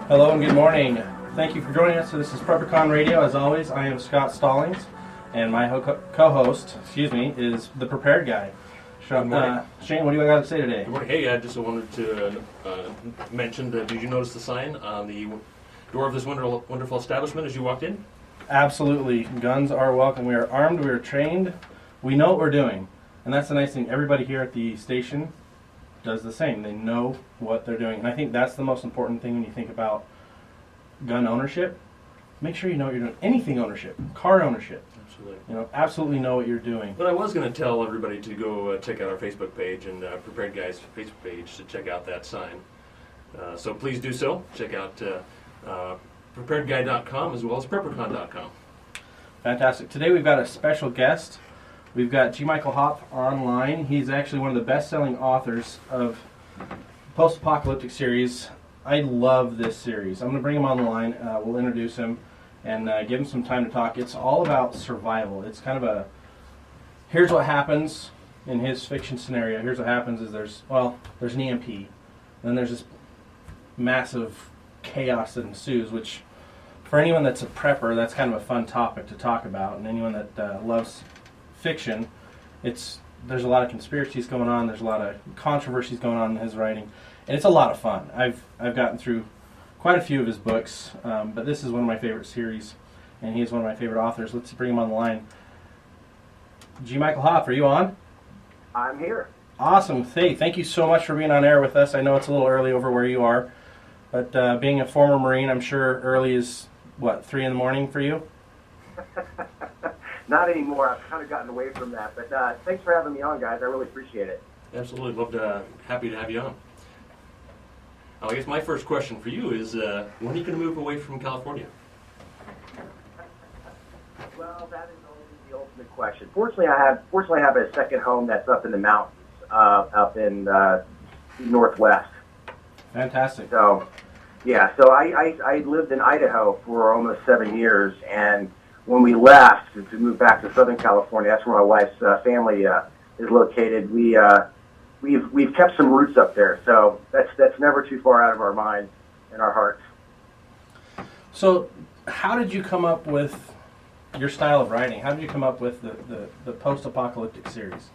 Hello and good morning. Thank you for joining us. So this is PrepperCon Radio. As always, I am Scott Stallings, and my co-host, is the Prepared Guy. Shane, what do you got to say today? Good morning. Hey, I just wanted to mention that, did you notice the sign on the door of this wonderful establishment as you walked in? Absolutely. Guns are welcome. We are armed, we are trained, we know what we're doing. And that's the nice thing. Everybody here at the station does the same. They know what they're doing. And I think that's the most important thing when you think about gun ownership. Make sure you know what you're doing. Anything ownership, car ownership. Absolutely. Absolutely know what you're doing. But I was going to tell everybody to go check out our Facebook page and Prepared Guys Facebook page to check out that sign. So please do so. Check out preparedguy.com as well as preppercon.com. Fantastic. Today we've got a special guest. We've got g-michaelhopf online. He's actually one of the best-selling authors of post-apocalyptic series. I love this series. I'm going to bring him on the line. We'll introduce him and give him some time to talk. It's all about survival. It's kind of here's what happens in his fiction scenario. Here's what happens is there's an EMP. And then there's this massive chaos that ensues, which for anyone that's a prepper, that's kind of a fun topic to talk about. And anyone that loves fiction, there's a lot of conspiracies going on. There's a lot of controversies going on in his writing. And it's a lot of fun. I've gotten through quite a few of his books, but this is one of my favorite series, and he is one of my favorite authors. Let's bring him on the line. G-michaelhopf, are you on? I'm here. Awesome. Hey, thank you so much for being on air with us. I know it's a little early over where you are, but being a former Marine, I'm sure early is, 3 in the morning for you? Not anymore. I've kind of gotten away from that, but thanks for having me on, guys. I really appreciate it. Absolutely. Happy to have you on. I guess my first question for you is, when are you going to move away from California? Well, that is always the ultimate question. Fortunately, I have a second home that's up in the mountains, up in the northwest. Fantastic. So, yeah. So I lived in Idaho for almost 7 years, and when we left to move back to Southern California, that's where my wife's family is located. We've kept some roots up there, so that's never too far out of our minds and our hearts. So, how did you come up with your style of writing? How did you come up with the post-apocalyptic series?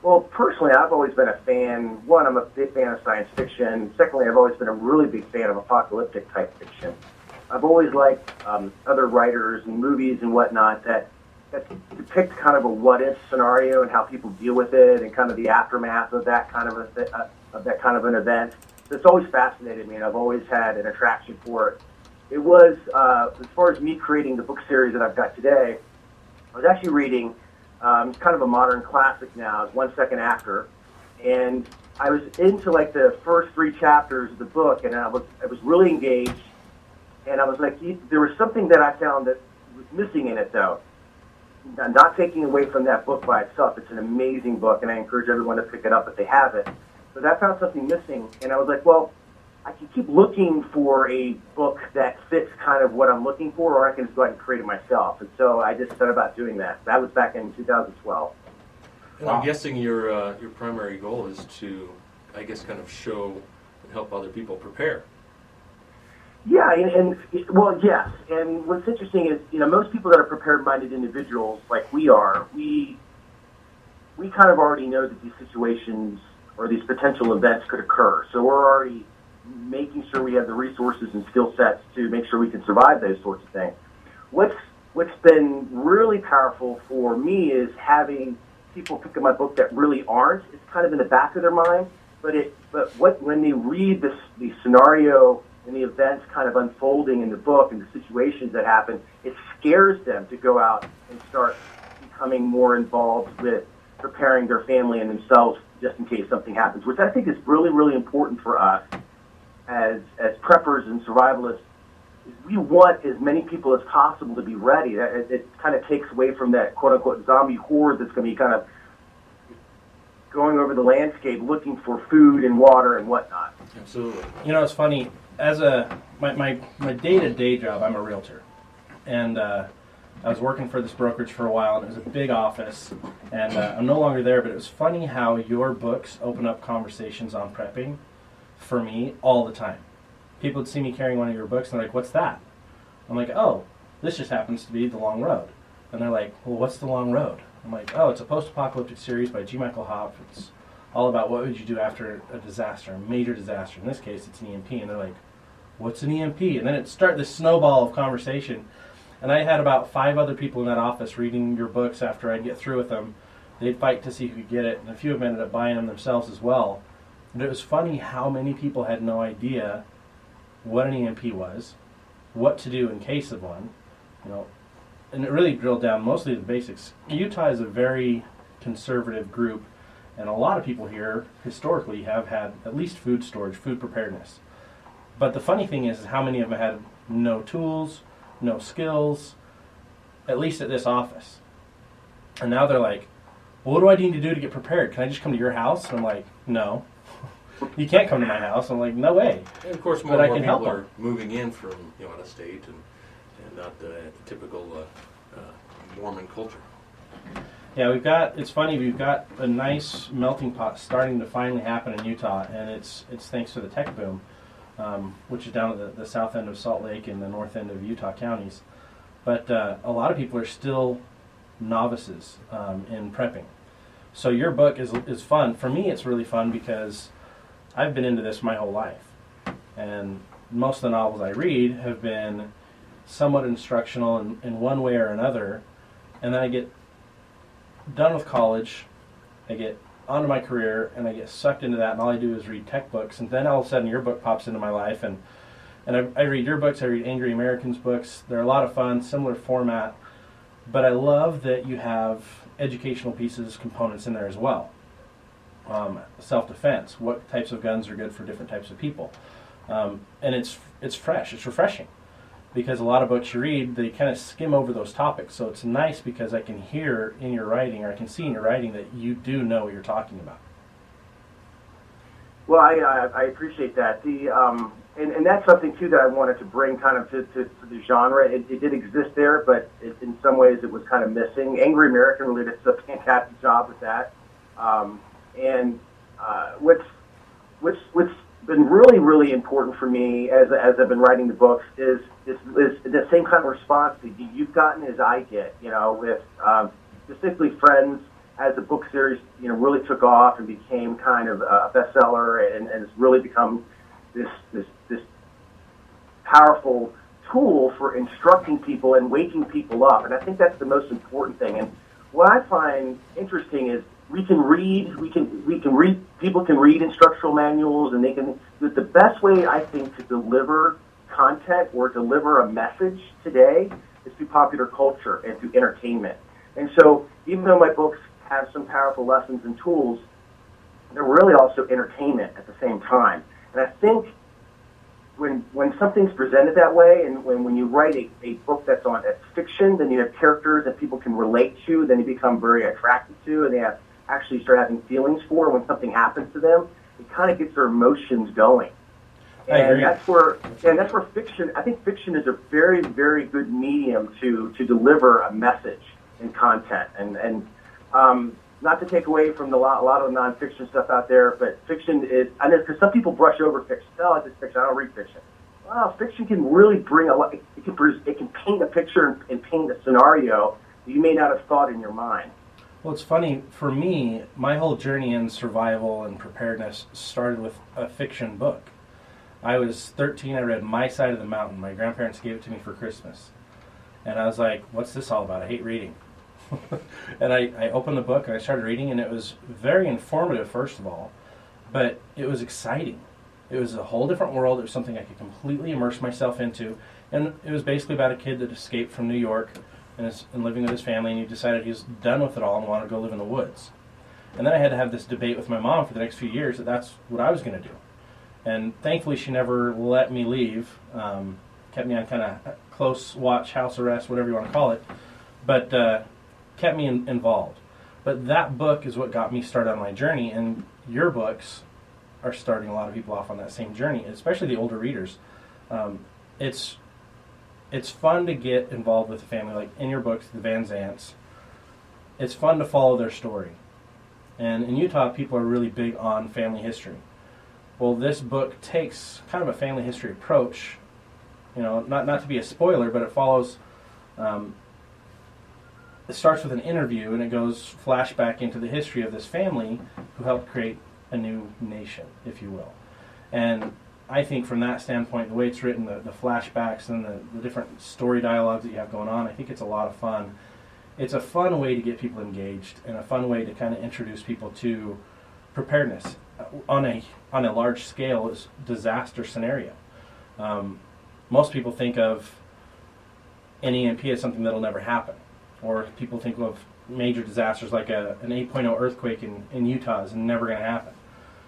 Well, personally, I've always been a fan. One, I'm a big fan of science fiction. Secondly, I've always been a really big fan of apocalyptic type fiction. I've always liked other writers and movies and whatnot that depict kind of a what-if scenario and how people deal with it and kind of the aftermath of that kind of an event. So it's always fascinated me, and I've always had an attraction for it. It was, as far as me creating the book series that I've got today, I was actually reading, it's kind of a modern classic now, it's 1 Second After, and I was into like the first 3 chapters of the book, and I was really engaged, and I was like, there was something that I found that was missing in it, though. Not taking away from that book by itself. It's an amazing book, and I encourage everyone to pick it up if they haven't. But I found something missing, and I was like, well, I can keep looking for a book that fits kind of what I'm looking for, or I can just go ahead and create it myself. And so I just set about doing that. That was back in 2012. And I'm guessing your primary goal is to, I guess, kind of show and help other people prepare. Yeah, and yes. And what's interesting is, most people that are prepared-minded individuals like we are, we kind of already know that these situations or these potential events could occur. So we're already making sure we have the resources and skill sets to make sure we can survive those sorts of things. What's been really powerful for me is having people pick up my book that really aren't. It's kind of in the back of their mind, when they read the scenario and the events kind of unfolding in the book and the situations that happen, it scares them to go out and start becoming more involved with preparing their family and themselves just in case something happens, which I think is really, really important for us as preppers and survivalists. We want as many people as possible to be ready. It kind of takes away from that quote-unquote zombie horde that's going to be kind of going over the landscape looking for food and water and whatnot. Absolutely. It's funny. As my day-to-day job, I'm a realtor, and I was working for this brokerage for a while, and it was a big office, and I'm no longer there, but it was funny how your books open up conversations on prepping for me all the time. people would see me carrying one of your books, and they're like, "What's that?" I'm like, "Oh, this just happens to be The Long Road." And they're like, "Well, what's The Long Road?" I'm like, "Oh, it's a post-apocalyptic series by G-Michaelhopf. It's all about what would you do after a disaster, a major disaster. In this case, it's an EMP." And they're like, "What's an EMP?" And then it started this snowball of conversation. And I had about 5 other people in that office reading your books after I'd get through with them. They'd fight to see who could get it, and a few of them ended up buying them themselves as well. And it was funny how many people had no idea what an EMP was, what to do in case of one, and it really drilled down mostly the basics. Utah is a very conservative group, and a lot of people here historically have had at least food storage, food preparedness. But the funny thing is how many of them had no tools, no skills, at least at this office. And now they're like, "Well, what do I need to do to get prepared? Can I just come to your house?" And I'm like, "No, you can't come to my house." I'm like, "No way." And of course, more But and I more can help people are them. moving in from out of state and not the typical Mormon culture. Yeah, it's funny, we've got a nice melting pot starting to finally happen in Utah, and it's thanks to the tech boom, which is down at the south end of Salt Lake and the north end of Utah counties. But a lot of people are still novices in prepping. So your book is fun. For me, it's really fun because I've been into this my whole life. And most of the novels I read have been somewhat instructional in one way or another. And then I get done with college, I get onto my career, and I get sucked into that, and all I do is read tech books. And then all of a sudden your book pops into my life, and I read your books, I read Angry Americans books. They're a lot of fun, similar format, but I love that you have educational pieces, components in there as well. Self-defense, what types of guns are good for different types of people. And it's fresh, it's refreshing. Because a lot of books you read, they kind of skim over those topics. So it's nice because I can hear in your writing, or I can see in your writing, that you do know what you're talking about. Well, I appreciate that. And that's something, too, that I wanted to bring kind of to the genre. It did exist there, but in some ways it was kind of missing. Angry American really did a fantastic job with that. What's been really, really important for me as I've been writing the books is the same kind of response that you've gotten as I get, with specifically Friends, as the book series, really took off and became kind of a bestseller and has really become this powerful tool for instructing people and waking people up. And I think that's the most important thing. And what I find interesting is people can read instructional manuals, and the best way, I think, to deliver content or deliver a message today is through popular culture and through entertainment. And so even though my books have some powerful lessons and tools, they're really also entertainment at the same time. And I think when something's presented that way, and when you write a book that's fiction, then you have characters that people can relate to, then you become very attracted to, and they actually start having feelings for when something happens to them. It kind of gets their emotions going. And that's where fiction, I think fiction is a very, very good medium to deliver a message and content. And not to take away from a lot of nonfiction stuff out there, but fiction is, I know, because some people brush over fiction. Oh, it's just fiction, I don't read fiction. Well, fiction can really bring a lot, it can paint a picture and paint a scenario that you may not have thought in your mind. Well, it's funny, for me, my whole journey in survival and preparedness started with a fiction book. I was 13, I read My Side of the Mountain. My grandparents gave it to me for Christmas. And I was like, what's this all about? I hate reading. And I opened the book and I started reading, and it was very informative, first of all, but it was exciting. It was a whole different world. It was something I could completely immerse myself into. And it was basically about a kid that escaped from New York and living with his family, and he decided he was done with it all and wanted to go live in the woods. And then I had to have this debate with my mom for the next few years that that's what I was going to do. And thankfully she never let me leave, kept me on kind of close watch, house arrest, whatever you want to call it, but kept me involved. But that book is what got me started on my journey, and your books are starting a lot of people off on that same journey, especially the older readers. It's fun to get involved with the family, like in your books, the Van Zants. It's fun to follow their story. And in Utah, people are really big on family history. Well, this book takes kind of a family history approach. Not to be a spoiler, but it follows. It starts with an interview, and it goes flashback into the history of this family who helped create a new nation, if you will. And I think from that standpoint, the way it's written, the flashbacks and the different story dialogues that you have going on, I think it's a lot of fun. It's a fun way to get people engaged and a fun way to kind of introduce people to preparedness on a large scale is disaster scenario. Most people think of an EMP as something that'll never happen, or people think of major disasters like an 8.0 earthquake in Utah is never going to happen.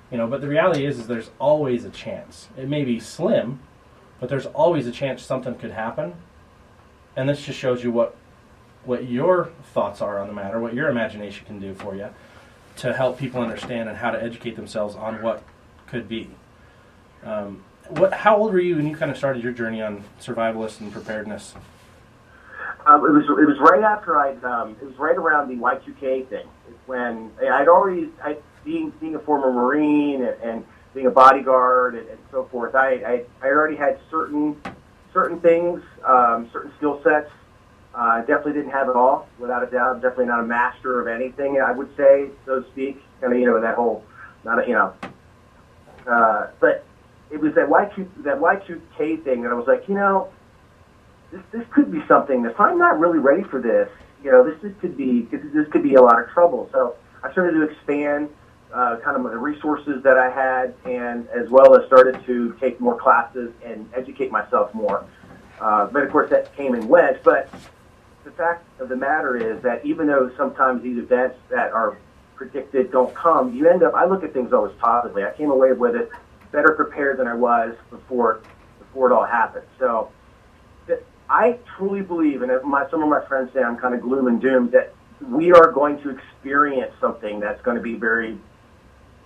But the reality is there's always a chance. It may be slim, but there's always a chance something could happen. And this just shows you what your thoughts are on the matter, what your imagination can do for you to help people understand and how to educate themselves on what could be. How old were you when you kind of started your journey on survivalist and preparedness? It was right after it was right around the Y2K thing. When being a former Marine and being a bodyguard and so forth, I already had certain things, certain skill sets. Definitely didn't have it all, without a doubt. Definitely not a master of anything, I would say, so to speak. Kind of, that whole, but it was that Y2K thing that I was like, this could be something. If I'm not really ready for this, this could be a lot of trouble. So I started to expand kind of the resources that I had, and as well as started to take more classes and educate myself more. But of course that came and went. But the fact of the matter is that even though sometimes these events that are predicted don't come, I look at things always positively. I came away with it better prepared than I was before it all happened. So I truly believe, and some of my friends say I'm kind of gloom and doom, that we are going to experience something that's going to be very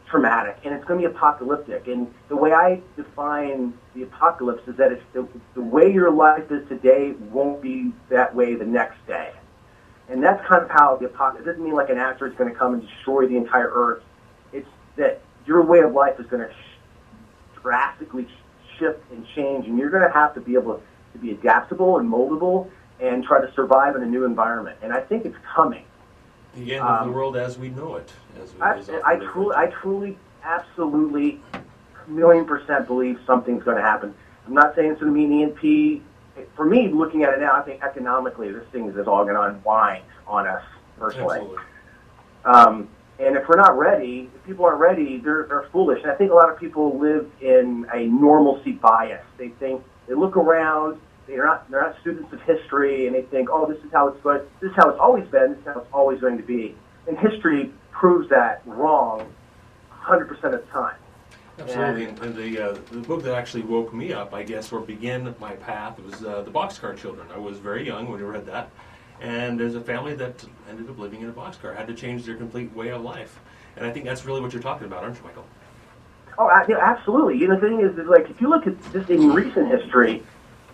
traumatic, and it's going to be apocalyptic. And the way I define the apocalypse is that it's the way your life is today won't be that way the next day. And that's kind of how the apocalypse, it doesn't mean like an asteroid is going to come and destroy the entire Earth. It's that your way of life is going to drastically shift and change, and you're going to have to be able to be adaptable and moldable and try to survive in a new environment. And I think it's coming. The end of the world as we know it. I truly, absolutely, 1,000,000% believe something's going to happen. I'm not saying it's going to be an EMP. For me, looking at it now, I think economically this thing is all going to unwind on us, personally. Absolutely. And if we're not ready, if people aren't ready, they're foolish. And I think a lot of people live in a normalcy bias. They look around. They're not students of history, and they think, oh, this is how it's going. This is how it's always been. This is how it's always going to be. And history proves that wrong 100% of the time. Absolutely. And the book that actually woke me up, I guess, or began my path was The Boxcar Children. I was very young when I read that. And there's a family that ended up living in a boxcar, had to change their complete way of life. And I think that's really what you're talking about, aren't you, Michael? Oh, absolutely. The thing is, like, if you look at this in recent history,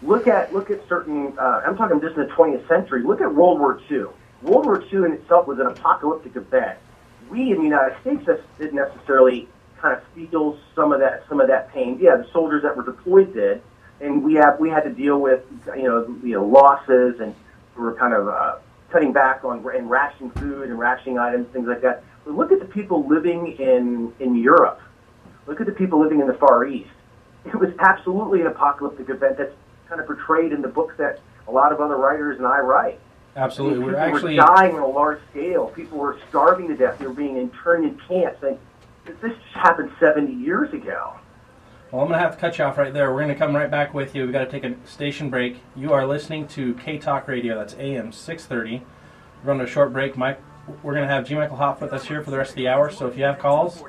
look at certain, I'm talking just in the 20th century, look at World War II. World War II in itself was an apocalyptic event. We in the United States didn't necessarily kind of feel some of that pain. Yeah, the soldiers that were deployed did, and we had to deal with losses, and we were kind of cutting back on and rationing food and rationing items, things like that. But look at the people living in Europe. Look at the people living in the Far East. It was absolutely an apocalyptic event that's kind of portrayed in the books that a lot of other writers and I write. Absolutely. People were dying on a large scale. People were starving to death. They were being interned in camps. And this happened 70 years ago. Well, I'm going to have to cut you off right there. We're going to come right back with you. We've got to take a station break. You are listening to K-Talk Radio. That's AM 630. We're going to a short break. We're going to have G-Michael with us here for the rest of the hour. So if you have calls...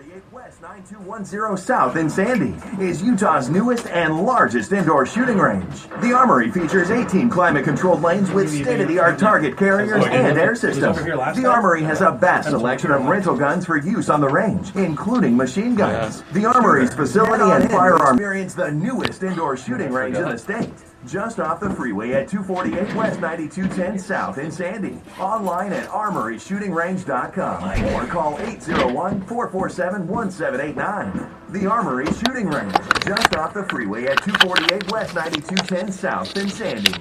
9210 South in Sandy is Utah's newest and largest indoor shooting range. The Armory features 18 climate-controlled lanes with state-of-the-art target carriers and air systems. The Armory has a vast selection of rental guns for use on the range, including machine guns. The Armory's facility and firearm experience the newest indoor shooting range in the state. Just off the freeway at 248 West 9210 South in Sandy. Online at armoryshootingrange.com or call 801-447-1900. 1789. The Armory Shooting Range, just off the freeway at 248 West 9210 South in Sandy.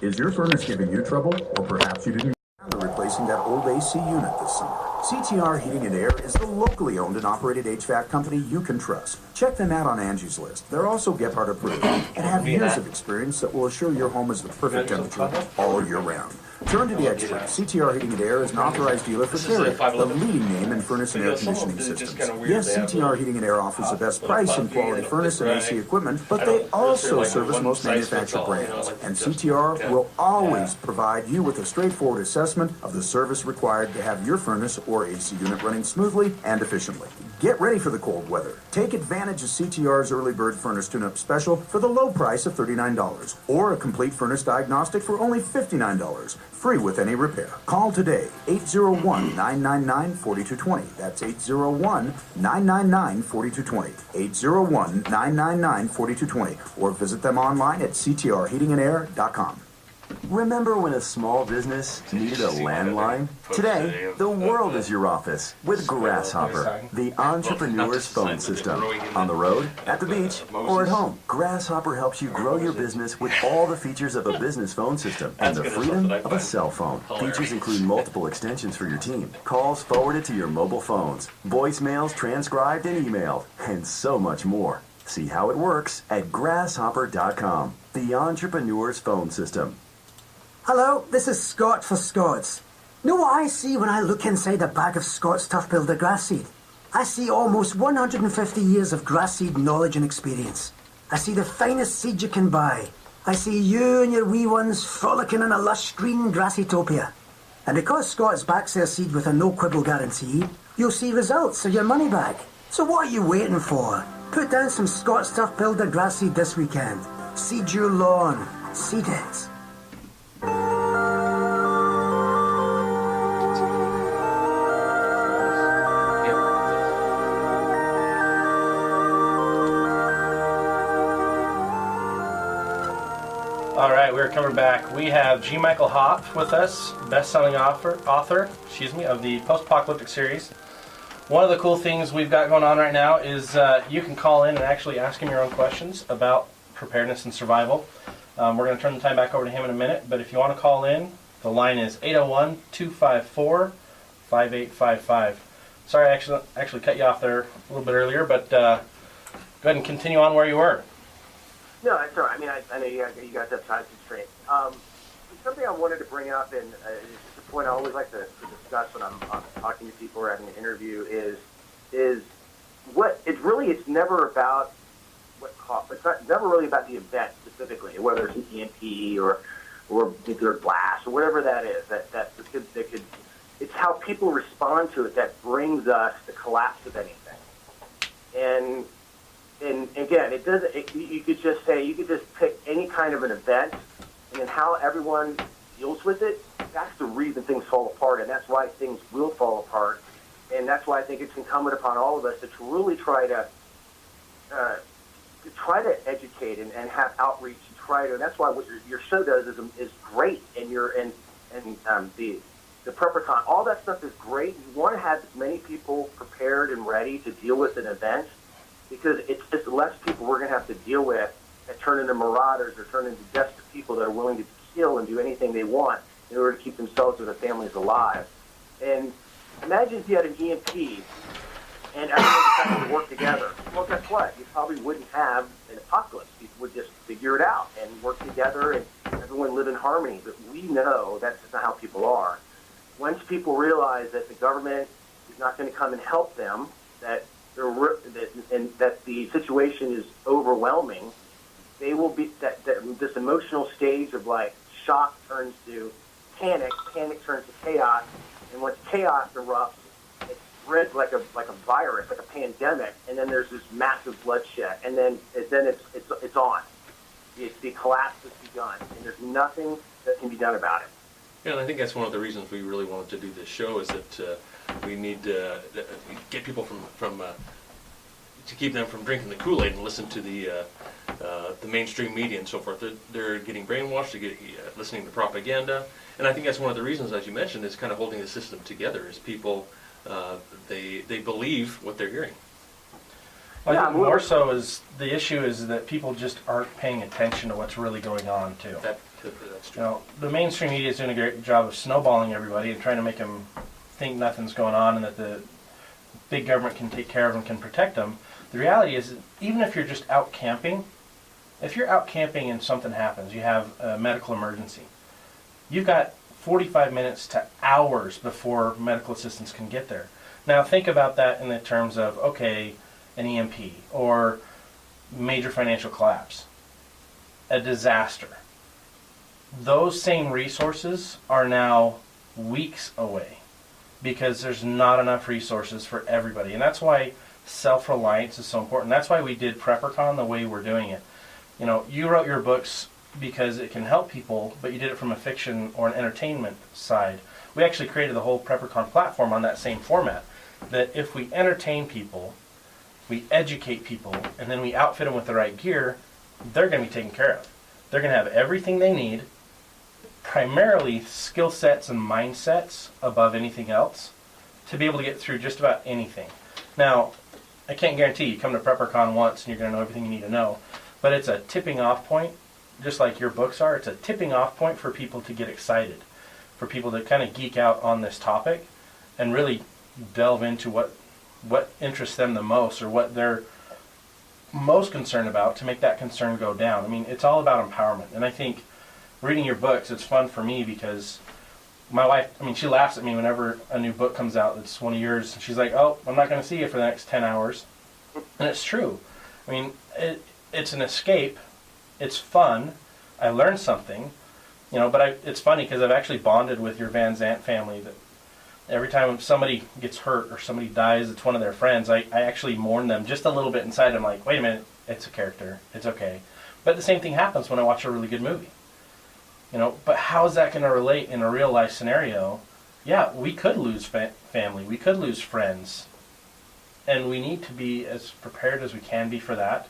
Is your furnace giving you trouble, or perhaps you didn't bother replacing that old AC unit this summer? CTR Heating and Air is the locally owned and operated HVAC company you can trust. Check them out on Angie's List. They're also Gephardt approved and have years of experience that will assure your home is the perfect temperature all year round. Turn to the experts. CTR Heating and Air is an authorized dealer for Carrier, the leading name in furnace and air conditioning systems. Yes, CTR Heating and Air offers the best price in quality furnace and AC equipment, but they also service most manufactured brands. And CTR will always provide you with a straightforward assessment of the service required to have your furnace or AC unit running smoothly and efficiently. Get ready for the cold weather. Take advantage of CTR's Early Bird Furnace Tune-Up Special for the low price of $39, or a complete furnace diagnostic for only $59, free with any repair. Call today, 801-999-4220. That's 801-999-4220. 801-999-4220. Or visit them online at ctrheatingandair.com. Remember when a small business needed a landline? Today, the world is your office with Grasshopper, the entrepreneur's phone system. On the road, at the beach, or at home, Grasshopper helps you grow your business with all the features of a business phone system and the freedom of a cell phone. Features include multiple extensions for your team, calls forwarded to your mobile phones, voicemails transcribed and emailed, and so much more. See how it works at grasshopper.com, the entrepreneur's phone system. Hello, this is Scott for Scots. Know what I see when I look inside a bag of Scott's Tough Builder grass seed? I see almost 150 years of grass seed knowledge and experience. I see the finest seed you can buy. I see you and your wee ones frolicking in a lush green grassitopia. And because Scott's backs their seed with a no-quibble guarantee, you'll see results of your money back. So what are you waiting for? Put down some Scott's Tough Builder grass seed this weekend. Seed your lawn. Seed it. All right, we're coming back. We have g-michaelhopf with us, best-selling author, of the Post-Apocalyptic series. One of the cool things we've got going on right now is you can call in and actually ask him your own questions about preparedness and survival. We're going to turn the time back over to him in a minute, but if you want to call in, the line is 801-254-5855. Sorry, I actually cut you off there a little bit earlier, but go ahead and continue on where you were. No, that's all right. I mean, I know you guys have time constraints. Something I wanted to bring up, and it's a point I always like to discuss when I'm talking to people or having an interview, is what it's never about what cost. It's never really about the event specifically, whether it's an EMP or nuclear blast or whatever that is. That could it's how people respond to it that brings us the collapse of anything. And again, it doesn't. You could just pick any kind of an event, and then how everyone deals with it. That's the reason things fall apart, and that's why things will fall apart. And that's why I think it's incumbent upon all of us to really try to educate and have outreach and try to. And that's why what your show does is great, and the PrepperCon, all that stuff is great. You want to have as many people prepared and ready to deal with an event, because it's just less people we're going to have to deal with that turn into marauders or turn into desperate people that are willing to kill and do anything they want in order to keep themselves or their families alive. And imagine if you had an EMP and everyone decided to work together. Well, guess what? You probably wouldn't have an apocalypse. People would just figure it out and work together and everyone live in harmony. But we know that's not how people are. Once people realize that the government is not going to come and help them, that the situation is overwhelming, they will be that this emotional stage of like shock turns to panic turns to chaos, and once chaos erupts, it spreads like a virus, like a pandemic, and then there's this massive bloodshed, and then it's on. The collapse has begun, and there's nothing that can be done about it. Yeah, and I think that's one of the reasons we really wanted to do this show, is that we need to get people to keep them from drinking the Kool-Aid and listen to the mainstream media and so forth. They're getting brainwashed, listening to propaganda, and I think that's one of the reasons, as you mentioned, is kind of holding the system together, is people they believe what they're hearing. I think more so is the issue is that people just aren't paying attention to what's really going on too. That's true. You know, the mainstream media is doing a great job of snowballing everybody and trying to make them think nothing's going on and that the big government can take care of them, can protect them. The reality is, even if you're just out camping, if you're out camping and something happens, you have a medical emergency, you've got 45 minutes to hours before medical assistance can get there. Now think about that in the terms of, okay, an EMP or major financial collapse, a disaster. Those same resources are now weeks away because there's not enough resources for everybody. And that's why self-reliance is so important. That's why we did PrepperCon the way we're doing it. You know, you wrote your books because it can help people, but you did it from a fiction or an entertainment side. We actually created the whole PrepperCon platform on that same format, that if we entertain people, we educate people, and then we outfit them with the right gear, they're going to be taken care of. They're going to have everything they need, primarily skill sets and mindsets above anything else, to be able to get through just about anything. Now, I can't guarantee you come to PrepperCon once and you're going to know everything you need to know, but it's a tipping off point, just like your books are. It's a tipping off point for people to get excited, for people to kind of geek out on this topic and really delve into what interests them the most or what they're most concerned about to make that concern go down. I mean, it's all about empowerment. And I think reading your books, it's fun for me because my wife, I mean, she laughs at me whenever a new book comes out that's one of yours. And she's like, oh, I'm not going to see you for the next 10 hours. And it's true. I mean, it's an escape. It's fun. I learned something, you know, but it's funny because I've actually bonded with your Van Zant family that every time somebody gets hurt or somebody dies, it's one of their friends, I actually mourn them just a little bit inside. I'm like, wait a minute, it's a character. It's okay. But the same thing happens when I watch a really good movie. You know, but how is that going to relate in a real life scenario? Yeah, we could lose family. We could lose friends. And we need to be as prepared as we can be for that.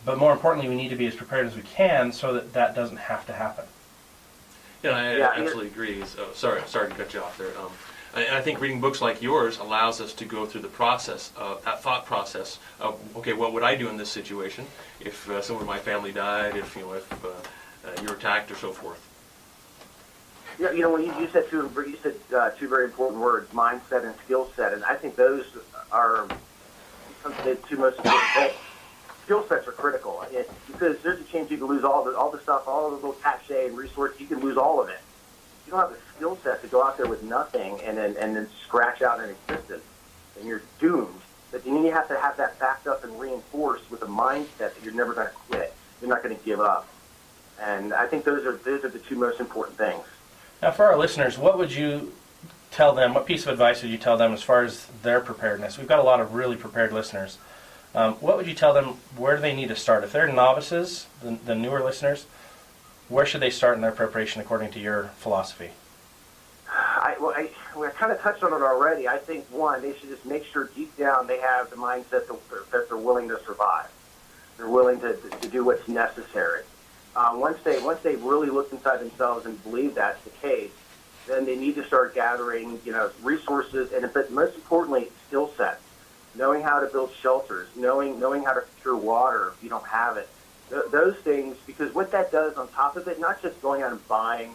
But more importantly, we need to be as prepared as we can so that that doesn't have to happen. Yeah, I absolutely agree. So, sorry to cut you off there. And I think reading books like yours allows us to go through the process, that thought process of, okay, what would I do in this situation if someone in my family died, if you were attacked or so forth. Yeah, you know, when you said two very important words, mindset and skill set, and I think those are the two most important things. Skill sets are critical because there's a chance you can lose all the stuff, all the little cachet and resources. You can lose all of it. You don't have the skill set to go out there with nothing and then scratch out an existence, and you're doomed. But then you have to have that backed up and reinforced with a mindset that you're never going to quit. You're not going to give up. And I think those are the two most important things. Now, for our listeners, what would you tell them? What piece of advice would you tell them as far as their preparedness? We've got a lot of really prepared listeners. What would you tell them? Where do they need to start? If they're novices, the newer listeners, where should they start in their preparation according to your philosophy? We kind of touched on it already. I think, one, they should just make sure deep down they have the mindset that they're willing to survive. They're willing to do what's necessary. Once they really look inside themselves and believe that's the case, then they need to start gathering, resources but most importantly, skill sets. Knowing how to build shelters, knowing how to procure water if you don't have it. Those things, because what that does on top of it, not just going out and buying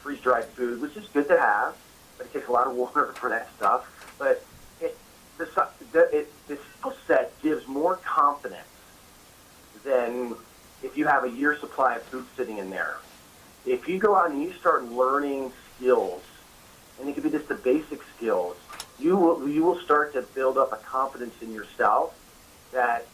freeze-dried food, which is good to have, but it takes a lot of water for that stuff. But the skill set gives more confidence than if you have a year's supply of food sitting in there. If you go out and you start learning skills, and it could be just the basic skills, you will start to build up a confidence in yourself that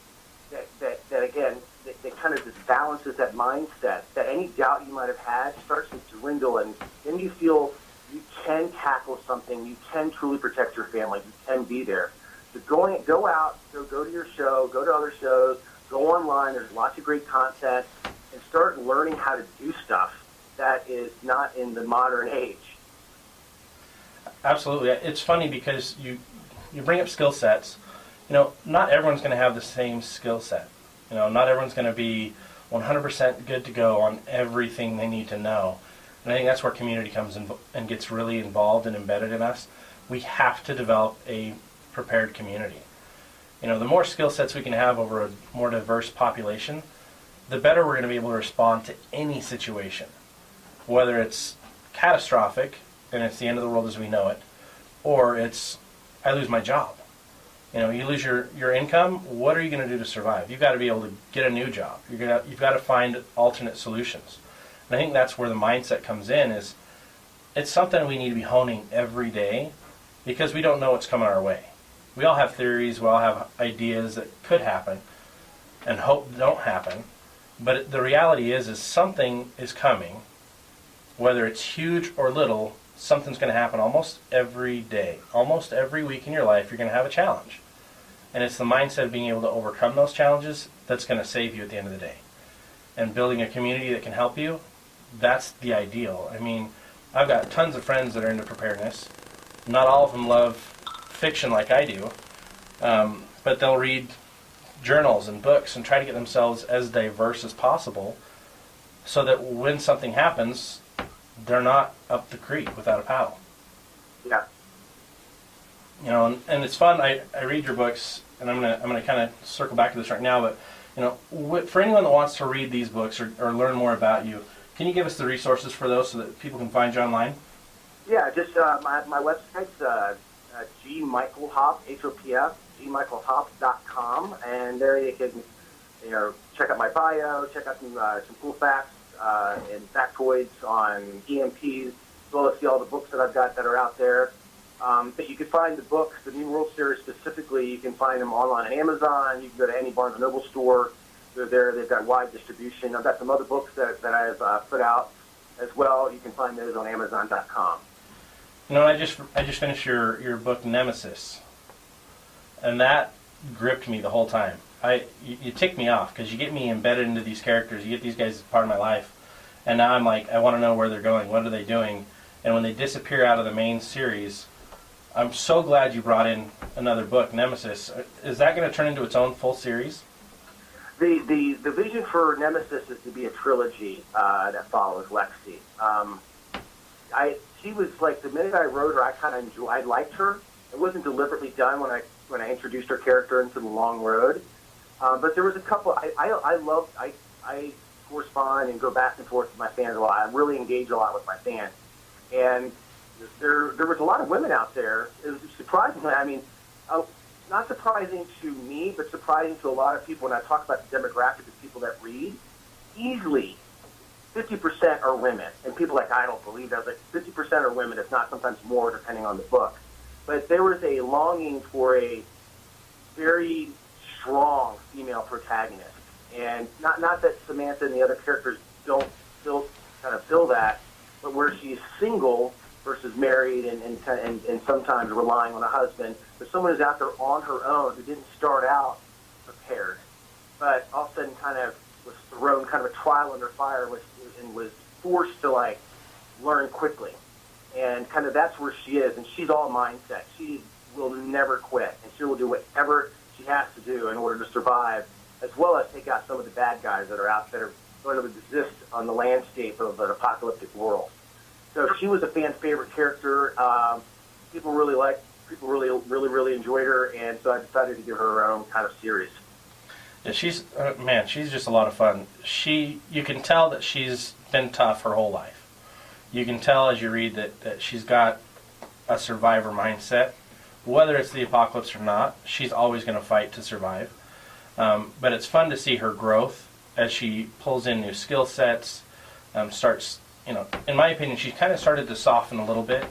again that kind of just balances that mindset, that any doubt you might have had starts to dwindle, and then you feel you can tackle something, you can truly protect your family, you can be there. So go out, go to your show, go to other shows, go online, there's lots of great content, and start learning how to do stuff that is not in the modern age. Absolutely. It's funny because you bring up skill sets. Not everyone's going to have the same skill set. Not everyone's going to be 100% good to go on everything they need to know. And I think that's where community comes in and gets really involved and embedded in us. we have to develop a prepared community. You know, the more skill sets we can have over a more diverse population, the better we're going to be able to respond to any situation, whether it's catastrophic and it's the end of the world as we know it, or it's I lose my job. You know, you lose your income, what are you going to do to survive? You've got to be able to get a new job. You've got to find alternate solutions. And I think that's where the mindset comes in, is it's something we need to be honing every day, because we don't know what's coming our way. We all have theories, we all have ideas that could happen and hope don't happen, but the reality is something is coming, whether it's huge or little. Something's going to happen almost every day. Almost every week in your life, you're going to have a challenge. And it's the mindset of being able to overcome those challenges that's going to save you at the end of the day. And building a community that can help you, that's the ideal. I mean, I've got tons of friends that are into preparedness. Not all of them love fiction like I do, but they'll read journals and books and try to get themselves as diverse as possible, so that when something happens, they're not up the creek without a paddle. Yeah. You know, and it's fun. I read your books, and I'm gonna kind of circle back to this right now. But you know, for anyone that wants to read these books or learn more about you, can you give us the resources for those so that people can find you online? Yeah, just my website's g-michaelhopf, H-O-P-F, g-michaelhopf.com, and there you can check out my bio, check out some cool facts and factoids on EMPs, as well as see all the books that I've got that are out there. But you can find the books, the New World Series specifically, you can find them online on Amazon. You can go to any Barnes & Noble store. They're there. They've got wide distribution. I've got some other books that I've put out as well. You can find those on Amazon.com. You know, I just finished your book Nemesis, and that gripped me the whole time. You tick me off because you get me embedded into these characters. You get these guys as part of my life, and now I'm like, I want to know where they're going. What are they doing? And when they disappear out of the main series, I'm so glad you brought in another book, Nemesis. Is that going to turn into its own full series? The vision for Nemesis is to be a trilogy that follows Lexi. She was like, the minute I wrote her, I liked her. It wasn't deliberately done when I introduced her character into the long road. But there was a couple. I correspond and go back and forth with my fans a lot. I really engage a lot with my fans, and there was a lot of women out there. It was surprisingly, I mean, not surprising to me, but surprising to a lot of people when I talk about the demographic of people that read. Easily 50% are women, and people are like, I don't believe that. I was like, 50% are women, if not sometimes more, depending on the book. But there was a longing for a very strong female protagonist, and not that Samantha and the other characters don't fill that, but where she's single versus married and sometimes relying on a husband, but someone who's out there on her own who didn't start out prepared, but all of a sudden kind of was thrown kind of a trial under fire and was forced to like learn quickly. And kind of that's where she is, and she's all mindset. She will never quit, and she will do whatever she has to do in order to survive, as well as take out some of the bad guys that are out there going to exist on the landscape of an apocalyptic world. So she was a fan favorite character. People really enjoyed her, and so I decided to give her her own kind of series. Yeah, she's just a lot of fun. You can tell that she's been tough her whole life. You can tell as you read that she's got a survivor mindset. Whether it's the apocalypse or not, she's always going to fight to survive. But it's fun to see her growth as she pulls in new skill sets, starts, in my opinion, she kind of started to soften a little bit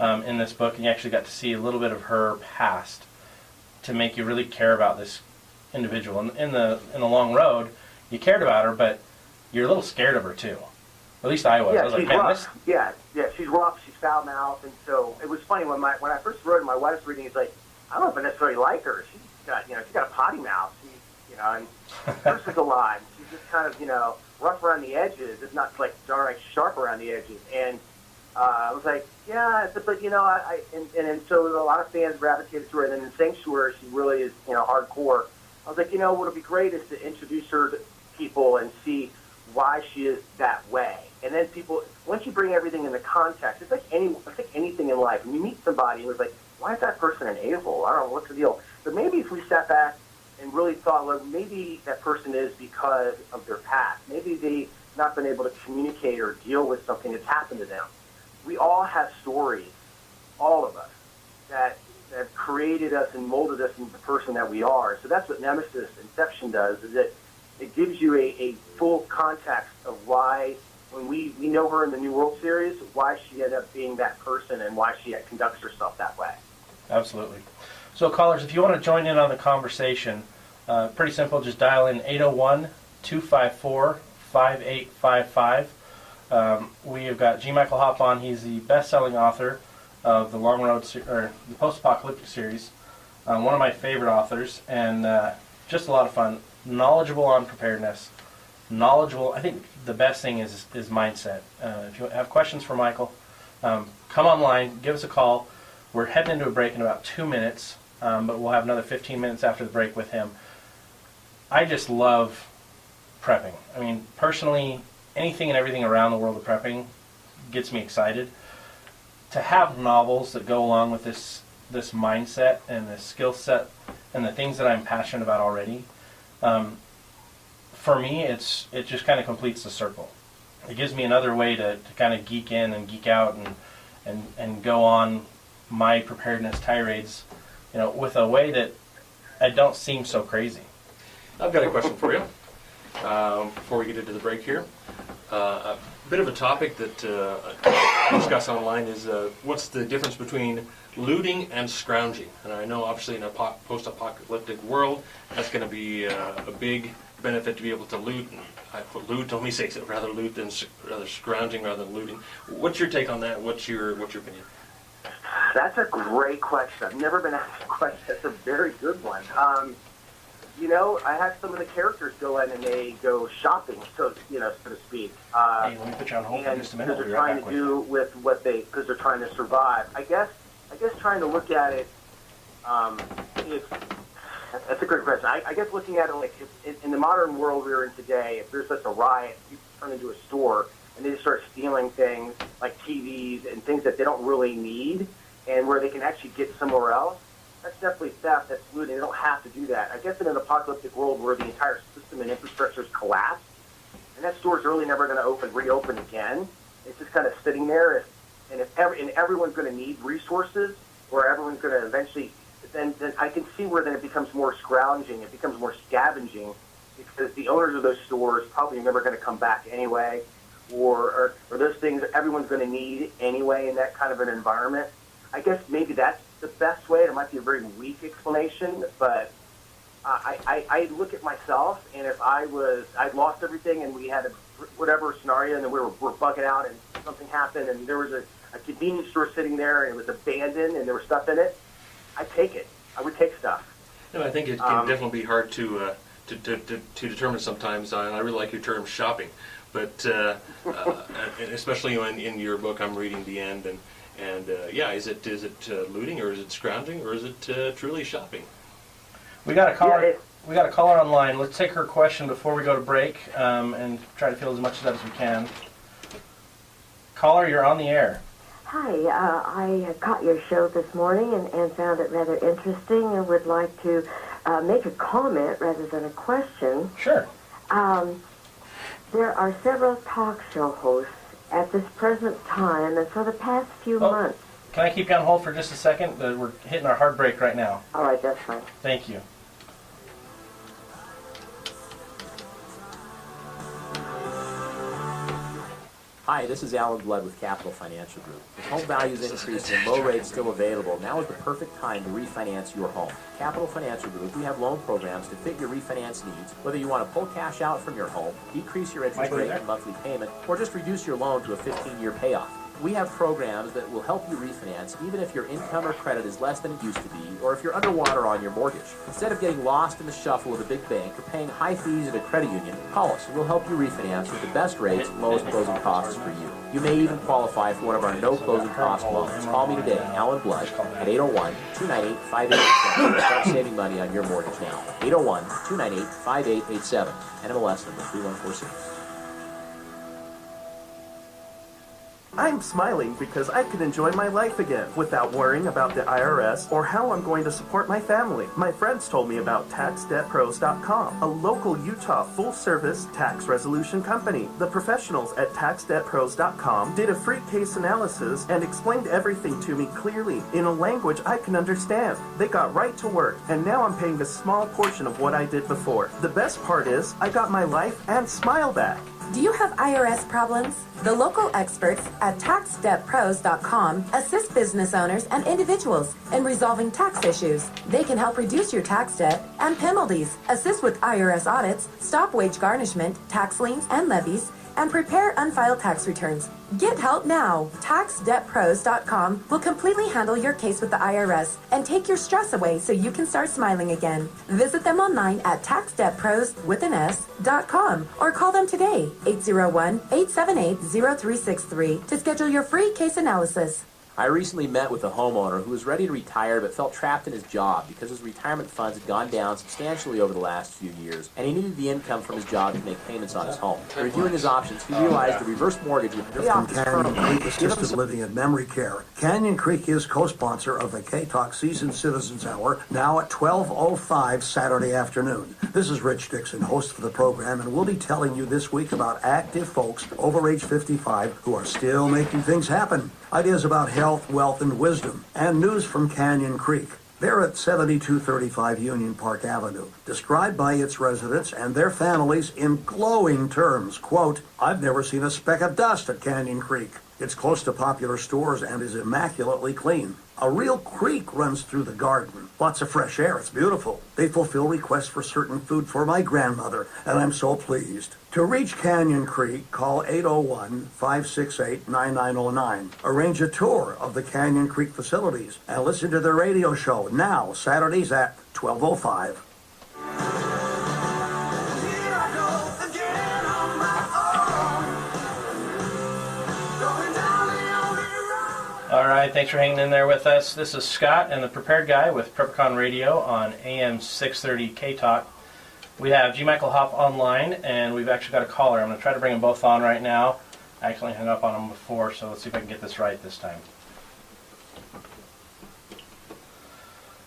in this book, and you actually got to see a little bit of her past to make you really care about this individual. In the long road, you cared about her, but you're a little scared of her too. At least I was. Yeah, I was she's like, man, rough. Yeah, she's rough. She's foul-mouthed, and so it was funny when I first wrote it. My wife's reading. It's like, I don't know if I necessarily like her. She's got a potty mouth. And curses a lot. She's just kind of rough around the edges. It's not like downright sharp around the edges. And I was like, yeah, but and so a lot of fans gravitated to her. And then in Sanctuary, she really is hardcore. I was like, what would be great is to introduce her to people and see why she is that way. And then people, once you bring everything into context, it's like anything in life. When you meet somebody who's like, why is that person an a-hole? I don't know, what's the deal? But maybe if we sat back and really thought, well, maybe that person is because of their past. Maybe they've not been able to communicate or deal with something that's happened to them. We all have stories, all of us, that created us and molded us into the person that we are. So that's what Nemesis Inception does, is it gives you a full context of why, when we know her in the New World Series, why she ended up being that person and why she conducts herself that way. Absolutely. So callers, if you want to join in on the conversation, pretty simple, just dial in 801-254-5855. We have got g-michaelhopf on. He's the best-selling author of the the Post-Apocalyptic series, one of my favorite authors, and just a lot of fun, knowledgeable on preparedness, knowledgeable. I think the best thing is mindset. If you have questions for Michael, come online, give us a call. We're heading into a break in about 2 minutes, but we'll have another 15 minutes after the break with him. I just love prepping. I mean, personally, anything and everything around the world of prepping gets me excited. To have novels that go along with this mindset and this skill set and the things that I'm passionate about already, for me, it just kind of completes the circle. It gives me another way to kind of geek in and geek out and go on my preparedness tirades, with a way that I don't seem so crazy. I've got a question for you before we get into the break here. A bit of a topic that I discuss online is what's the difference between looting and scrounging? And I know obviously in a post-apocalyptic world, that's going to be a big benefit to be able to loot. And I put loot, let me say it, rather loot than rather scrounging rather than looting. What's your take on that? What's your opinion? That's a great question. I've never been asked a question. That's a very good one. I have some of the characters go in and they go shopping, so to speak. Hey, let me put you on hold for just a minute. Because they're trying to do with what because they're trying to survive. I guess trying to look at it, that's a great question. I guess looking at it like in the modern world we're in today, if there's such a riot, you turn into a store and they just start stealing things like TVs and things that they don't really need, and where they can actually get somewhere else. That's definitely theft. That's looting. They don't have to do that. I guess in an apocalyptic world where the entire system and infrastructure is collapsed, and that store's really never going to reopen again. It's just kind of sitting there. And everyone's going to need resources, or everyone's going to eventually, then I can see where then it becomes more scrounging. It becomes more scavenging, because the owners of those stores probably never going to come back anyway, or those things that everyone's going to need anyway in that kind of an environment. I guess maybe that's the best way. It might be a very weak explanation, but I look at myself, and if I'd lost everything and we had whatever scenario, and then we're bugging out and something happened and there was a convenience store sitting there and it was abandoned and there was stuff in it, I'd take it. I would take stuff. No, I think it can definitely be hard to determine sometimes, and I really like your term shopping, but and especially in your book, I'm reading the end, and is it looting, or is it scrounging, or is it truly shopping? We got a caller. We got a caller online. Let's take her question before we go to break, and try to fill as much of that as we can. Caller, you're on the air. Hi, I caught your show this morning and found it rather interesting, and would like to make a comment rather than a question. Sure. There are several talk show hosts at this present time and for the past few months. Can I keep you on hold for just a second? We're hitting our hard break right now. All right, that's fine. Thank you. Hi, this is Alan Blood with Capital Financial Group. With home values increasing and low rates still available, now is the perfect time to refinance your home. Capital Financial Group, we have loan programs to fit your refinance needs, whether you want to pull cash out from your home, decrease your interest rate and monthly payment, or just reduce your loan to a 15-year payoff. We have programs that will help you refinance even if your income or credit is less than it used to be, or if you're underwater on your mortgage. Instead of getting lost in the shuffle of a big bank or paying high fees at a credit union, call us and we'll help you refinance with the best rates and lowest closing costs for you. You may even qualify for one of our no closing cost loans. Call me today, Alan Blood, at 801-298-5887. Start saving money on your mortgage now. 801-298-5887. NMLS number 3146. I'm smiling because I can enjoy my life again without worrying about the IRS or how I'm going to support my family. My friends told me about TaxDebtPros.com, a local Utah full-service tax resolution company. The professionals at TaxDebtPros.com did a free case analysis and explained everything to me clearly in a language I can understand. They got right to work, and now I'm paying a small portion of what I did before. The best part is I got my life and smile back. Do you have IRS problems? The local experts at TaxDebtPros.com assist business owners and individuals in resolving tax issues. They can help reduce your tax debt and penalties, assist with IRS audits, stop wage garnishment, tax liens and levies, and prepare unfiled tax returns. Get help now. TaxDebtPros.com will completely handle your case with the IRS and take your stress away so you can start smiling again. Visit them online at TaxDebtPros.com or call them today, 801-878-0363 to schedule your free case analysis. I recently met with a homeowner who was ready to retire but felt trapped in his job because his retirement funds had gone down substantially over the last few years, and he needed the income from his job to make payments on his home. Reviewing his options, he realized a reverse mortgage would pay off his Canyon term. Creek Assisted Living and Memory Care. Canyon Creek is co-sponsor of the K-Talk Seasoned Citizens Hour, now at 12:05 Saturday afternoon. This is Rich Dixon, host for the program, and we'll be telling you this week about active folks over age 55 who are still making things happen. Ideas about health, wealth, and wisdom, and news from Canyon Creek. They're at 7235 Union Park Avenue, described by its residents and their families in glowing terms. Quote, "I've never seen a speck of dust at Canyon Creek. It's close to popular stores and is immaculately clean. A real creek runs through the garden. Lots of fresh air. It's beautiful. They fulfill requests for certain food for my grandmother, and I'm so pleased." To reach Canyon Creek, call 801-568-9909. Arrange a tour of the Canyon Creek facilities and listen to their radio show now, Saturdays at 12:05. All right, thanks for hanging in there with us. This is Scott and the Prepared Guy with PrepperCon Radio on AM 630 K-Talk. We have g-michaelhopf online, and we've actually got a caller. I'm going to try to bring them both on right now. I actually hung up on them before, so let's see if I can get this right this time.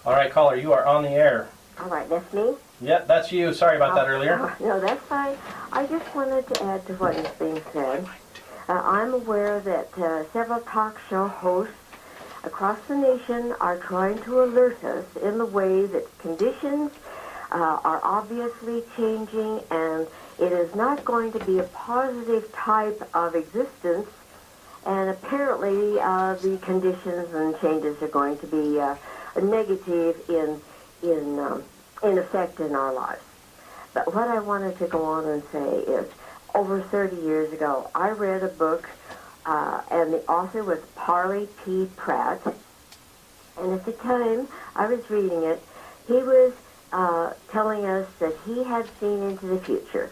All right, caller, you are on the air. All right, that's me? Yeah, that's you. Sorry about that earlier. No, that's fine. I just wanted to add to what is being said. I'm aware that several talk show hosts across the nation are trying to alert us in the way that conditions are obviously changing, and it is not going to be a positive type of existence, and apparently the conditions and changes are going to be negative in effect in our lives. But what I wanted to go on and say is, over 30 years ago, I read a book, and the author was Parley P. Pratt. And at the time I was reading it, he was telling us that he had seen into the future.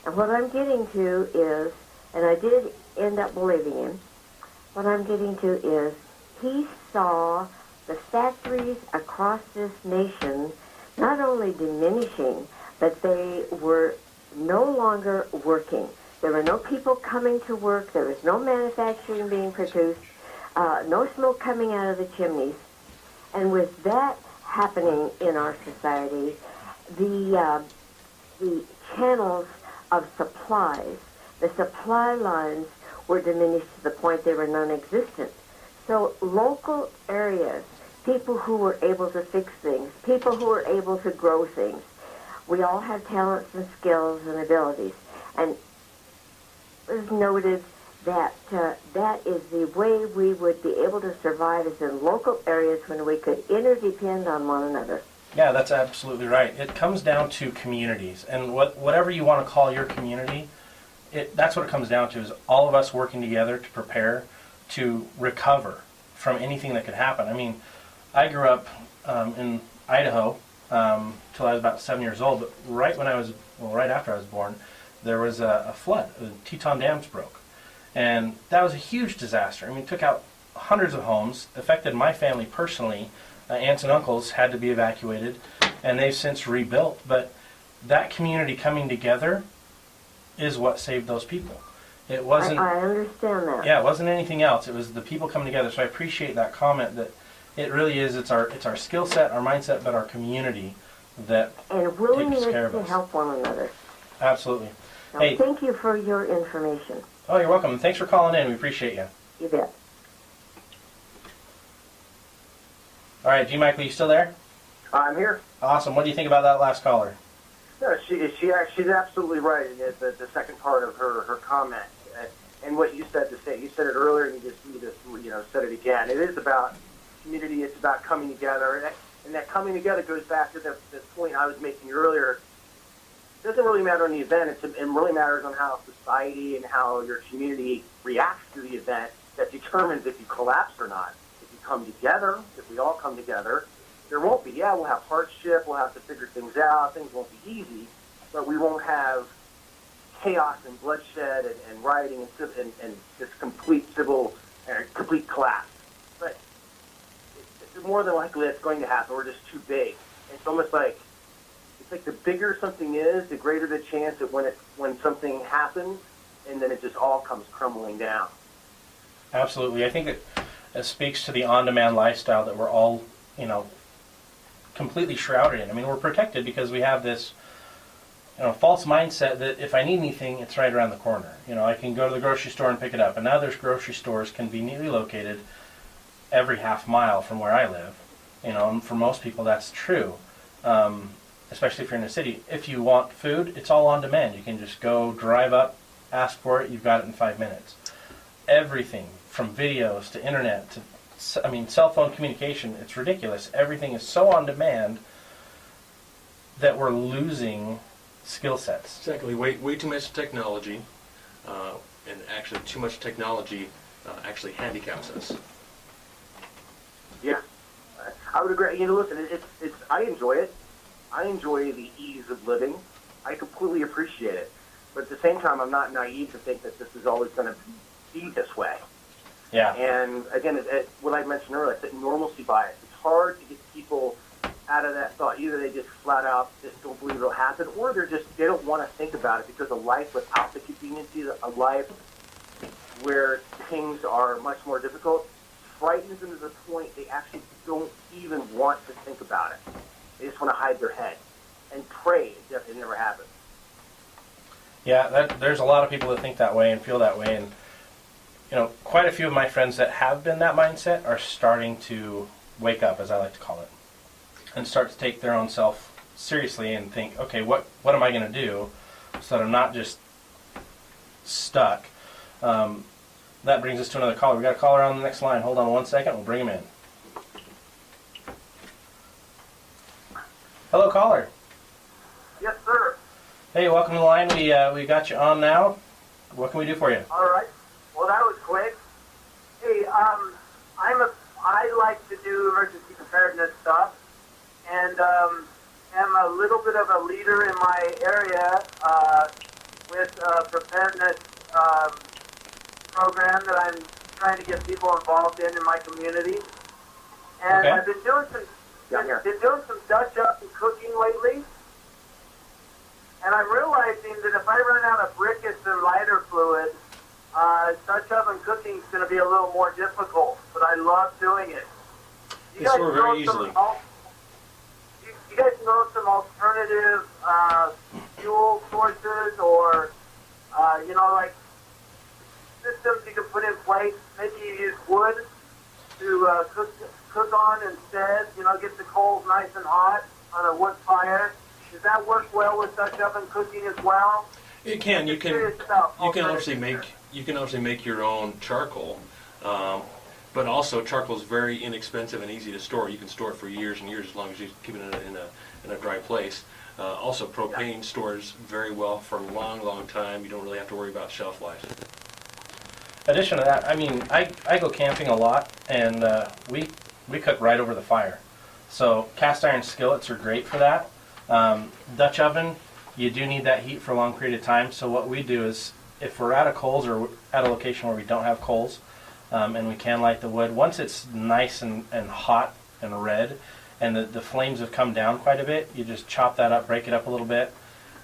And what I'm getting to is, and I did end up believing him, what I'm getting to is he saw the factories across this nation not only diminishing, but they were no longer working. There were no people coming to work. There was no manufacturing being produced, no smoke coming out of the chimneys. And with that happening in our society, the channels of supplies, the supply lines were diminished to the point they were non-existent. So local areas, people who were able to fix things, people who were able to grow things, we all have talents and skills and abilities. And it was noted that that is the way we would be able to survive, is in local areas when we could interdepend on one another. Yeah, that's absolutely right. It comes down to communities, and whatever you want to call your community, that's what it comes down to, is all of us working together to prepare to recover from anything that could happen. I mean, I grew up in Idaho till I was about 7 years old, but right after I was born, there was a flood. The Teton Dams broke. And that was a huge disaster. I mean, it took out hundreds of homes, affected my family personally. Aunts and uncles had to be evacuated, and they've since rebuilt. But that community coming together is what saved those people. It wasn't. I understand that. Yeah, it wasn't anything else. It was the people coming together. So I appreciate that comment. That it really is. It's our skill set, our mindset, but our community that And willingness takes care of to us. help one another. Absolutely. So Hey. thank you for your information. Oh, you're welcome. Thanks for calling in. We appreciate you. You bet. All right, G-Michael, you still there? I'm here. Awesome. What do you think about that last caller? No, she's absolutely right. The second part of her comment, and what you said you said it earlier, and you just said it again. It is about community. It's about coming together, and that coming together goes back to the point I was making earlier. It doesn't really matter on the event. It really matters on how society and how your community reacts to the event that determines if you collapse or not. If you come together, if we all come together, there won't be. Yeah, we'll have hardship. We'll have to figure things out. Things won't be easy, but we won't have chaos and bloodshed and rioting and this complete complete collapse. But it's more than likely that's going to happen. We're just too big. It's almost like the bigger something is, the greater the chance that when something happens, and then it just all comes crumbling down. Absolutely. I think it speaks to the on-demand lifestyle that we're all, completely shrouded in. I mean, we're protected because we have this, false mindset that if I need anything, it's right around the corner. I can go to the grocery store and pick it up. And now there's grocery stores conveniently located every half mile from where I live. And for most people, that's true. Especially if you're in a city. If you want food, it's all on demand. You can just go, drive up, ask for it, you've got it in 5 minutes. Everything from videos to internet to cell phone communication, it's ridiculous. Everything is so on demand that we're losing skill sets. Exactly. Way too much technology, and actually too much technology actually handicaps us. Yeah, I would agree. Listen, I enjoy it. I enjoy the ease of living. I completely appreciate it. But at the same time, I'm not naive to think that this is always going to be this way. Yeah. And again, what I mentioned earlier, it's normalcy bias. It's hard to get people out of that thought. Either they just flat out just don't believe it'll happen, or they don't want to think about it because a life without the conveniences, a life where things are much more difficult, frightens them to the point they actually don't even want to think about it. They just want to hide their head and pray it never happens. Yeah, there's a lot of people that think that way and feel that way, and quite a few of my friends that have been that mindset are starting to wake up, as I like to call it, and start to take their own self seriously and think, okay, what am I going to do so that I'm not just stuck? That brings us to another caller. We got a caller on the next line. Hold on 1 second. We'll bring him in. Hello, caller. Yes, sir. Hey, welcome to the line. We got you on now. What can we do for you? All right. Well, that was quick. Hey, I like to do emergency preparedness stuff, and am a little bit of a leader in my area with a preparedness program that I'm trying to get people involved in my community. And Okay. I've been doing some Dutch oven cooking lately. And I'm realizing that if I run out of briquettes and lighter fluid, Dutch oven cooking is going to be a little more difficult, but I love doing it. It's stored very easily. You guys know some alternative fuel sources or, like systems you can put in place? Maybe you use wood to cook on instead, get the coals nice and hot on a wood fire. Does that work well with Dutch oven cooking as well? It can. You can obviously make your own charcoal, but also charcoal is very inexpensive and easy to store. You can store it for years and years as long as you keep it in a dry place. Also, propane stores very well for a long time. You don't really have to worry about shelf life. Addition to that, I go camping a lot, and we cook right over the fire. So cast iron skillets are great for that. Dutch oven, you do need that heat for a long period of time. So what we do is, if we're out of coals or at a location where we don't have coals, and we can light the wood, once it's nice and hot and red, and the flames have come down quite a bit, you just chop that up, break it up a little bit,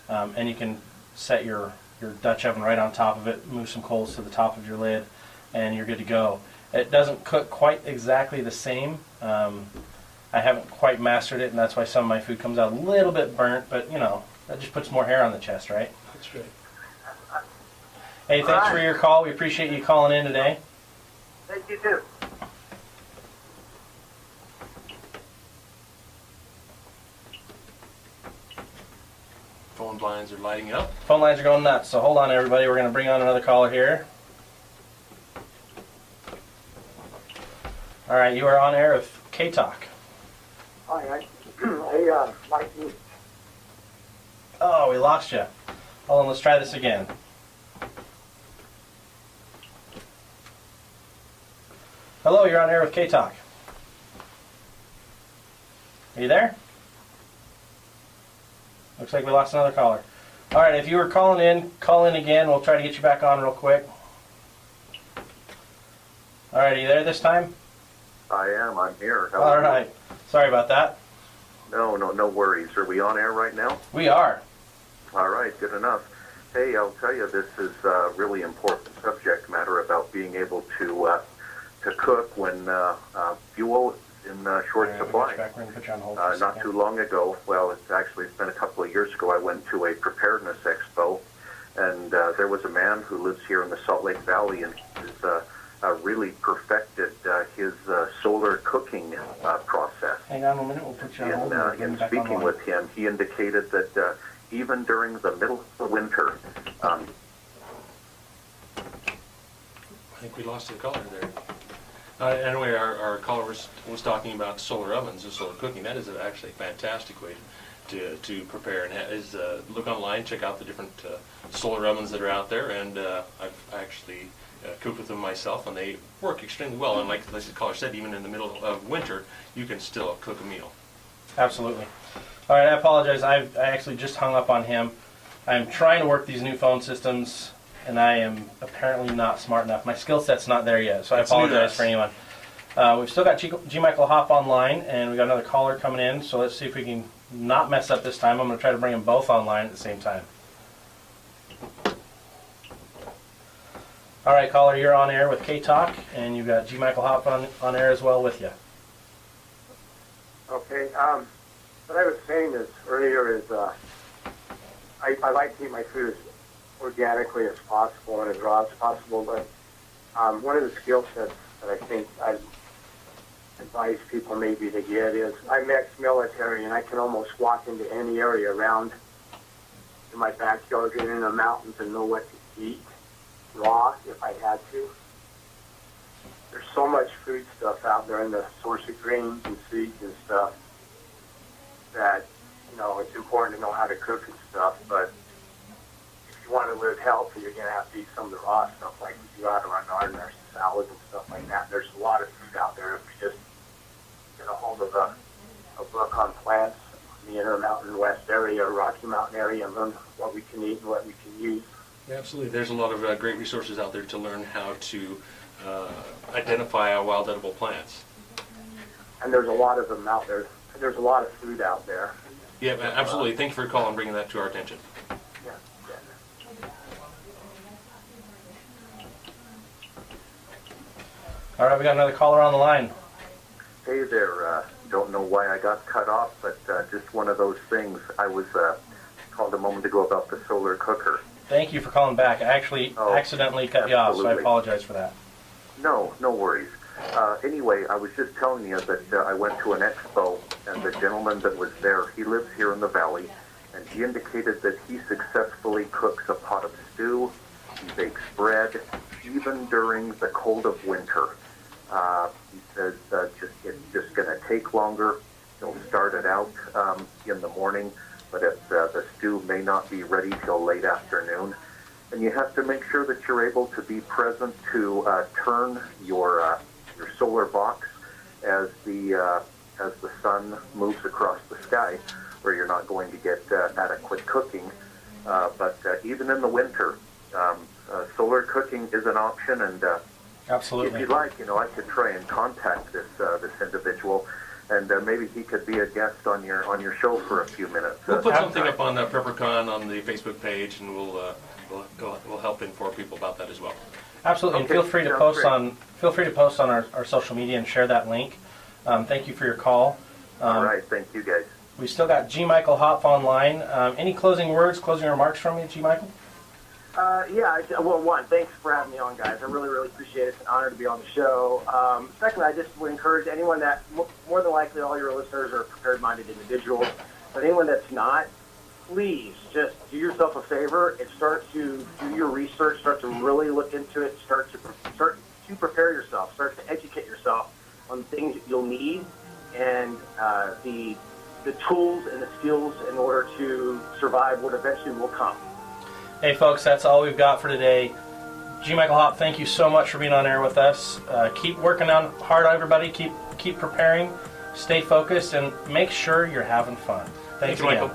and you can set your your Dutch oven right on top of it, move some coals to the top of your lid, and you're good to go. It doesn't cook quite exactly the same. I haven't quite mastered it, and that's why some of my food comes out a little bit burnt, but, you know, that just puts more hair on the chest, right? That's right. Hey, thanks for your call. We appreciate you calling in today. Thank you, too. Phone lines are lighting up. Phone lines are going nuts, so hold on, everybody. We're going to bring on another caller here. All right, you are on air with K-Talk. Hi, like you. Oh, we lost you. Hold on, let's try this again. Hello, you're on air with K-Talk. Are you there? Looks like we lost another caller. All right, if you were calling in, call in again. We'll try to get you back on real quick. All right, are you there this time? I am. I'm here. How All are you? right. Sorry about that. No worries. Are we on air right now? We are. All right, good enough. Hey, I'll tell you, this is a really important subject matter about being able to cook when fuel is in short supply. Not too long ago, well, it's been a couple of years ago, I went to a preparedness expo, and there was a man who lives here in the Salt Lake Valley, and he's really perfected his solar cooking process. Hang on a minute, we'll put you on hold. In speaking with him, he indicated that even during the middle of winter, I think we lost the caller there. Anyway, our caller was talking about solar ovens and solar cooking. That is actually a fantastic way to prepare. And look online, check out the different solar ovens that are out there. And I've actually cooked with them myself, and they work extremely well. And like the caller said, even in the middle of winter, you can still cook a meal. Absolutely. All right, I apologize. I actually just hung up on him. I'm trying to work these new phone systems, and I am apparently not smart enough. My skill set's not there yet, so I apologize for anyone. We've still got g-michaelhopf online, and we got another caller coming in, so let's see if we can not mess up this time. I'm going to try to bring them both online at the same time. All right, caller, you're on air with K-Talk, and you've got g-michaelhopf on air as well with you. Okay, what I was saying is earlier is I like to eat my food as organically as possible and as raw as possible, but one of the skill sets that I think I advise people maybe to get is I'm ex-military, and I can almost walk into any area around in my backyard and in the mountains and know what to eat raw if I had to. There's so much food stuff out there in the source of grains and seeds and stuff that, you know, it's important to know how to cook and stuff, but if you want to live healthy, you're going to have to eat some of the raw stuff like we do out of our garden, our salads and stuff like that. There's a lot of food out there if we just get a hold of a book on plants in the Intermountain West area or Rocky Mountain area and learn what we can eat and what we can use. Yeah, absolutely. There's a lot of great resources out there to learn how to identify wild edible plants. And there's a lot of them out there. There's a lot of food out there. Yeah, absolutely. Thank you for your call and bringing that to our attention. Yeah. All right, we got another caller on the line. Hey there, don't know why I got cut off, but just one of those things. I was called a moment ago about the solar cooker. Thank you for calling back. I actually accidentally cut you off, so I apologize for that. No worries. Anyway, I was just telling you that I went to an expo, and the gentleman that was there, he lives here in the valley, and he indicated that he successfully cooks a pot of stew, he bakes bread, even during the cold of winter. He says it's just going to take longer. He'll start it out in the morning, but the stew may not be ready till late afternoon. And you have to make sure that you're able to be present to turn your solar box as the sun moves across the sky, where you're not going to get adequate cooking. But even in the winter, solar cooking is an option, and absolutely, if you'd like, I could try and contact this individual, and maybe he could be a guest on your show for a few minutes. We'll put something up on PrepperCon on the Facebook page, and we'll help inform people about that as well. Absolutely, Okay, and feel free to post on our social media and share that link. Thank you for your call. All right, thank you guys. We still got g-michaelhopf online. Any closing words, closing remarks from you, G-Michael? Well, one, thanks for having me on, guys. I really, really appreciate it. It's an honor to be on the show. Secondly, I just would encourage anyone that, more than likely all your listeners are prepared-minded individuals, but anyone that's not, please just do yourself a favor and start to do your research, start to really look into it, start to prepare yourself, start to educate yourself on things that you'll need and the tools and the skills in order to survive what eventually will come. Hey, folks, that's all we've got for today. G-Michael Hopf, thank you so much for being on air with us. Keep working on hard, everybody. Keep preparing. Stay focused, and make sure you're having fun. Thanks again. Michael.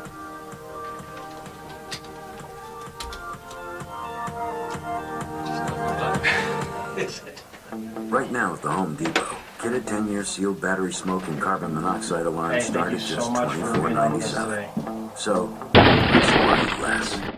Right now at the Home Depot, get a 10-year sealed battery smoke and carbon monoxide alarm Hey, start thank at you just so much for being on here $24.97. today. So, let's worry less.